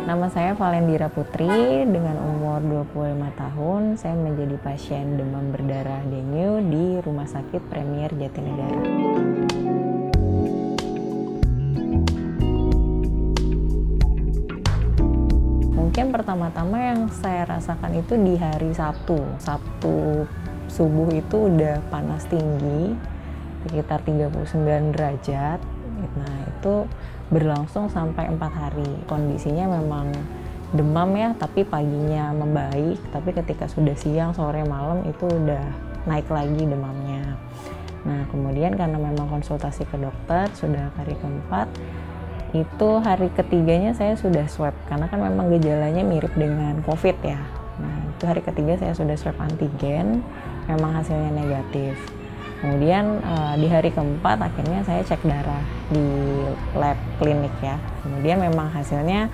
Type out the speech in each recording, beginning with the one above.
Nama saya Valendira Putri, dengan umur 25 tahun, saya menjadi pasien demam berdarah dengue di Rumah Sakit Premier Jatinegara. Mungkin pertama-tama yang saya rasakan itu di hari Sabtu. Sabtu subuh itu udah panas tinggi, sekitar 39 derajat. Nah, itu berlangsung sampai 4 hari. Kondisinya memang demam ya, tapi paginya membaik. Tapi ketika sudah siang, sore, malam itu udah naik lagi demamnya. Nah, kemudian karena memang konsultasi ke dokter, sudah hari keempat, itu hari ketiganya saya sudah swab. Karena kan memang gejalanya mirip dengan COVID ya. Nah, itu hari ketiga saya sudah swab antigen, memang hasilnya negatif. Kemudian di hari keempat akhirnya saya cek darah di lab klinik ya. Kemudian memang hasilnya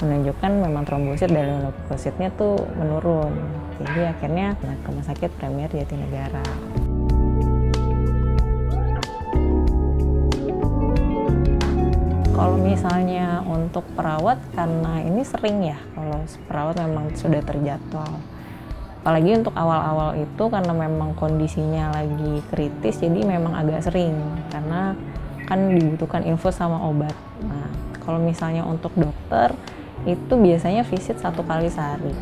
menunjukkan memang trombosit dan leukositnya tuh menurun. Jadi akhirnya ke Rumah Sakit Premier Jatinegara. Kalau misalnya untuk perawat, karena ini sering ya, kalau perawat memang sudah terjadwal. Apalagi untuk awal-awal itu karena memang kondisinya lagi kritis, jadi memang agak sering karena kan dibutuhkan infus sama obat. Nah, kalau misalnya untuk dokter itu biasanya visit 1 kali sehari.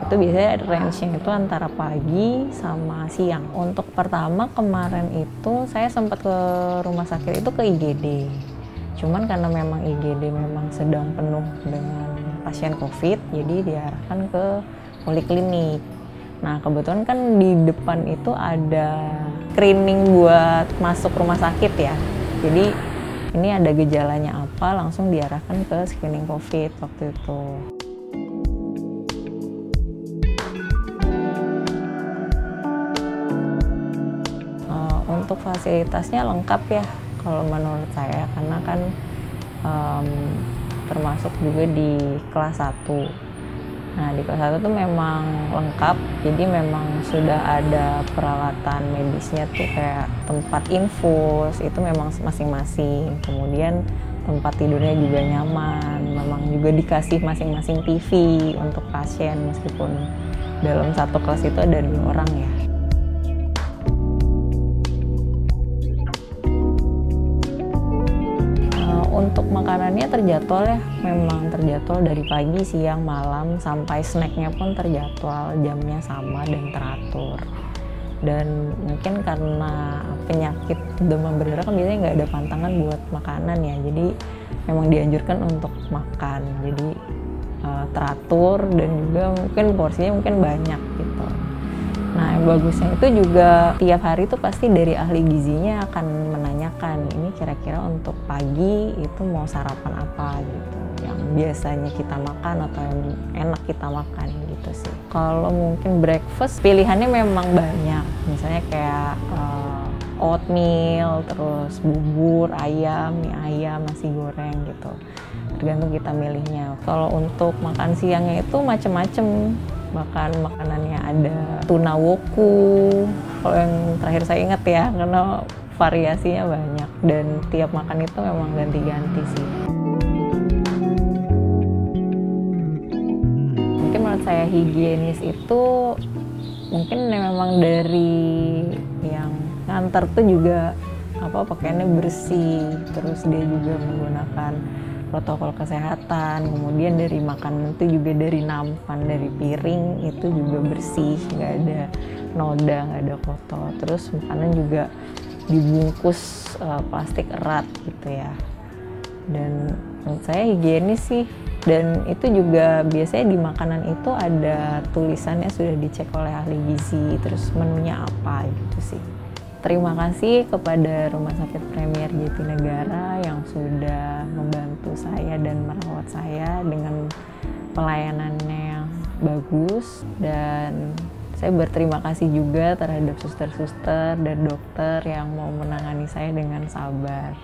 Itu biasanya range-nya itu antara pagi sama siang. Untuk pertama kemarin itu saya sempat ke rumah sakit itu ke IGD. Cuman karena memang IGD memang sedang penuh dengan pasien COVID, jadi diarahkan ke poliklinik. Nah, kebetulan kan di depan itu ada screening buat masuk rumah sakit ya. Jadi ini ada gejalanya apa, langsung diarahkan ke screening COVID waktu itu. Untuk fasilitasnya lengkap ya kalau menurut saya, karena kan termasuk juga di kelas 1. Nah, di kelas 1 tuh memang lengkap, jadi memang sudah ada peralatan medisnya tuh kayak tempat infus, itu memang masing-masing. Kemudian tempat tidurnya juga nyaman, memang juga dikasih masing-masing TV untuk pasien, meskipun dalam satu kelas itu ada 2 orang ya. Untuk makanannya terjadwal ya, memang terjadwal dari pagi, siang, malam, sampai snacknya pun terjadwal, jamnya sama dan teratur. Dan mungkin karena penyakit demam berdarah kan biasanya nggak ada pantangan buat makanan ya, jadi memang dianjurkan untuk makan, jadi teratur dan juga mungkin porsinya mungkin banyak gitu. Nah, yang bagusnya itu juga tiap hari itu pasti dari ahli gizinya akan menanyakan, ini kira-kira untuk pagi itu mau sarapan apa gitu, yang biasanya kita makan atau yang enak kita makan gitu sih. Kalau mungkin breakfast pilihannya memang banyak, misalnya kayak oatmeal, terus bubur ayam, mie ayam, nasi goreng gitu. Tergantung kita milihnya. Kalau untuk makan siangnya itu macem-macem. Bahkan makanannya ada tuna woku, kalau yang terakhir saya ingat ya, karena variasinya banyak dan tiap makan itu memang ganti-ganti sih. Mungkin menurut saya higienis itu mungkin memang dari yang nganter tuh juga pakaiannya bersih, terus dia juga menggunakan protokol kesehatan, kemudian dari makanan itu juga dari nampan, dari piring itu juga bersih, nggak ada noda, nggak ada kotor. Terus makanan juga dibungkus plastik erat gitu ya. Dan menurut saya higienis sih, dan itu juga biasanya di makanan itu ada tulisannya, sudah dicek oleh ahli gizi, terus menunya apa gitu sih. Terima kasih kepada Rumah Sakit Premier Jatinegara yang sudah membantu saya dan merawat saya dengan pelayanannya yang bagus, dan saya berterima kasih juga terhadap suster-suster dan dokter yang mau menangani saya dengan sabar.